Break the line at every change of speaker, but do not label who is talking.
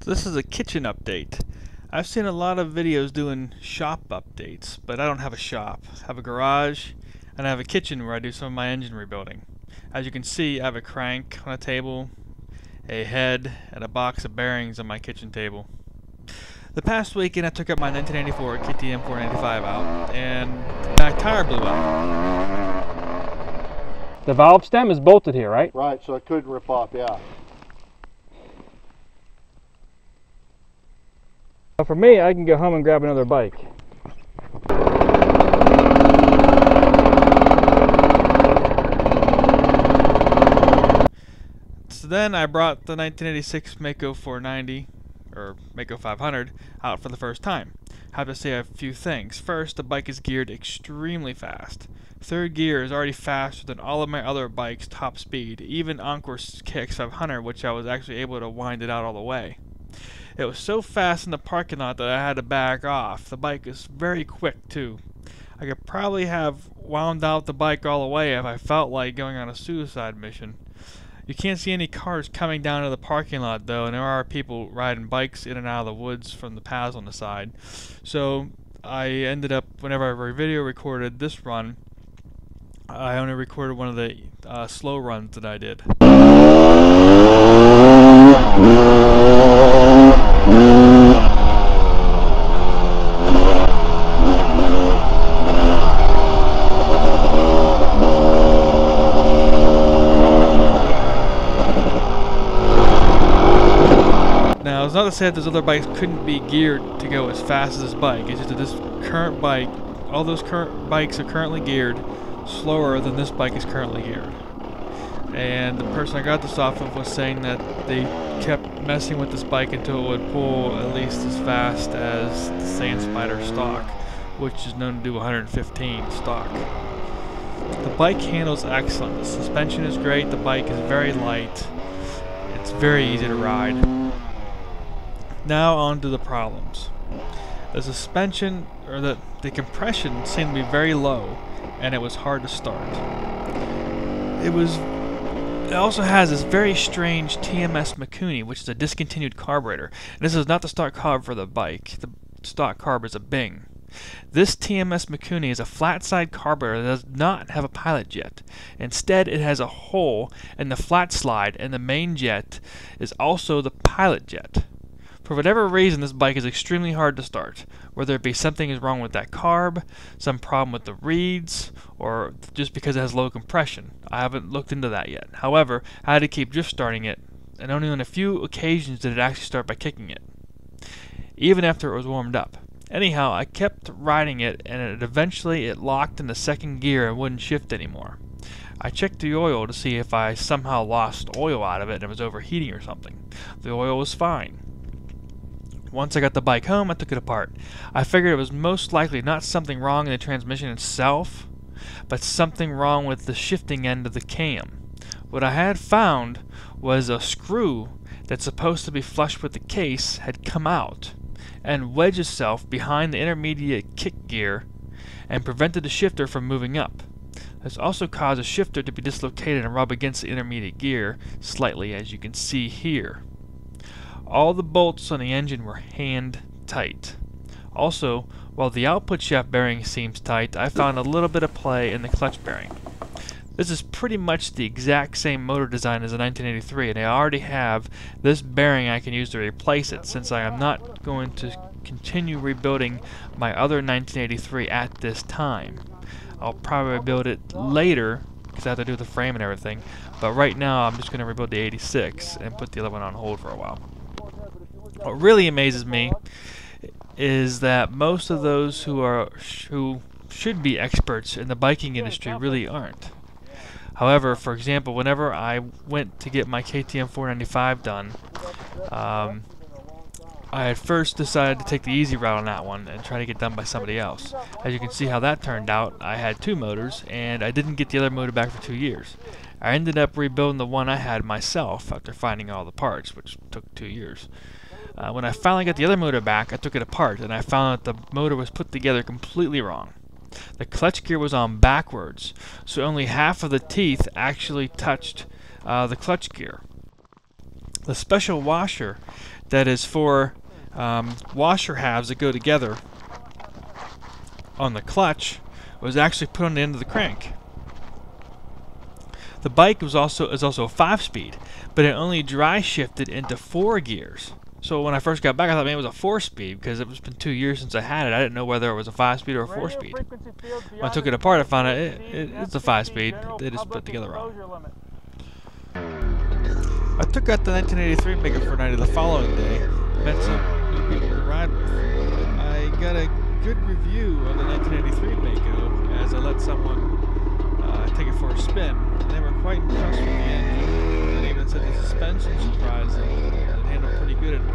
This is a kitchen update. I've seen a lot of videos doing shop updates, but I don't have a shop. I have a garage, and I have a kitchen where I do some of my engine rebuilding. As you can see, I have a crank on a table, a head, and a box of bearings on my kitchen table. The past weekend I took up my 1984 KTM 495 out, and the back tire blew out.
The valve stem is bolted here, right?
Right, so it could rip off, yeah.
For me, I can go home and grab another bike.
So then I brought the 1986 Mako 490, or Mako 500, out for the first time. I have to say a few things. First, the bike is geared extremely fast. Third gear is already faster than all of my other bikes' top speed, even Encore's KX500, which I was actually able to wind it out all the way. It was so fast in the parking lot that I had to back off. The bike is very quick too. I could probably have wound out the bike all the way if I felt like going on a suicide mission. You can't see any cars coming down to the parking lot though, and there are people riding bikes in and out of the woods from the paths on the side. So I ended up, whenever I video recorded this run, I only recorded one of the slow runs that I did. Now, it's not to say that those other bikes couldn't be geared to go as fast as this bike. It's just that this current bike, all those current bikes are currently geared slower than this bike is currently geared. And the person I got this off of was saying that they kept messing with this bike until it would pull at least as fast as the Sand Spider stock, which is known to do 115 stock. The bike handles excellent. The suspension is great. The bike is very light. It's very easy to ride. Now on to the problems. The suspension, or the compression, seemed to be very low, and it was hard to start. It also has this very strange TMS Mikuni, which is a discontinued carburetor. And this is not the stock carb for the bike. The stock carb is a Bing. This TMS Mikuni is a flat side carburetor that does not have a pilot jet. Instead, it has a hole in the flat slide, and the main jet is also the pilot jet. For whatever reason, this bike is extremely hard to start, whether it be something is wrong with that carb, some problem with the reeds, or just because it has low compression. I haven't looked into that yet. However, I had to keep drift starting it, and only on a few occasions did it actually start by kicking it, even after it was warmed up. Anyhow, I kept riding it, and eventually it locked into second gear and wouldn't shift anymore. I checked the oil to see if I somehow lost oil out of it and it was overheating or something. The oil was fine. Once I got the bike home, I took it apart. I figured it was most likely not something wrong in the transmission itself, but something wrong with the shifting end of the cam. What I had found was a screw that's supposed to be flush with the case had come out and wedged itself behind the intermediate kick gear and prevented the shifter from moving up. This also caused the shifter to be dislocated and rub against the intermediate gear slightly, as you can see here. All the bolts on the engine were hand tight. Also, while the output shaft bearing seems tight, I found a little bit of play in the clutch bearing. This is pretty much the exact same motor design as the 1983, and I already have this bearing I can use to replace it, since I am not going to continue rebuilding my other 1983 at this time. I'll probably rebuild it later, because I have to do the frame and everything, but right now I'm just going to rebuild the 86 and put the other one on hold for a while. What really amazes me is that most of those who should be experts in the biking industry really aren't. However, for example, whenever I went to get my KTM 495 done, I had first decided to take the easy route on that one and try to get done by somebody else. As you can see how that turned out, I had two motors, and I didn't get the other motor back for 2 years. I ended up rebuilding the one I had myself after finding all the parts, which took 2 years. When I finally got the other motor back, I took it apart, and I found that the motor was put together completely wrong. The clutch gear was on backwards, so only half of the teeth actually touched the clutch gear. The special washer that is for washer halves that go together on the clutch was actually put on the end of the crank. The bike is also a 5-speed, but it only dry shifted into 4 gears. So when I first got back, I thought maybe it was a 4-speed because it's been 2 years since I had it. I didn't know whether it was a 5-speed or a 4-speed. When I took it apart, I found out it's a 5-speed. They just put it together wrong. I took out the 1983 Mega for 90 the following day. Met some new people to ride with. I got a good review of the 1983 Mako as I let someone take it for a spin. And they were quite impressed with the engine. And even said the suspension surprising. It handled pretty good in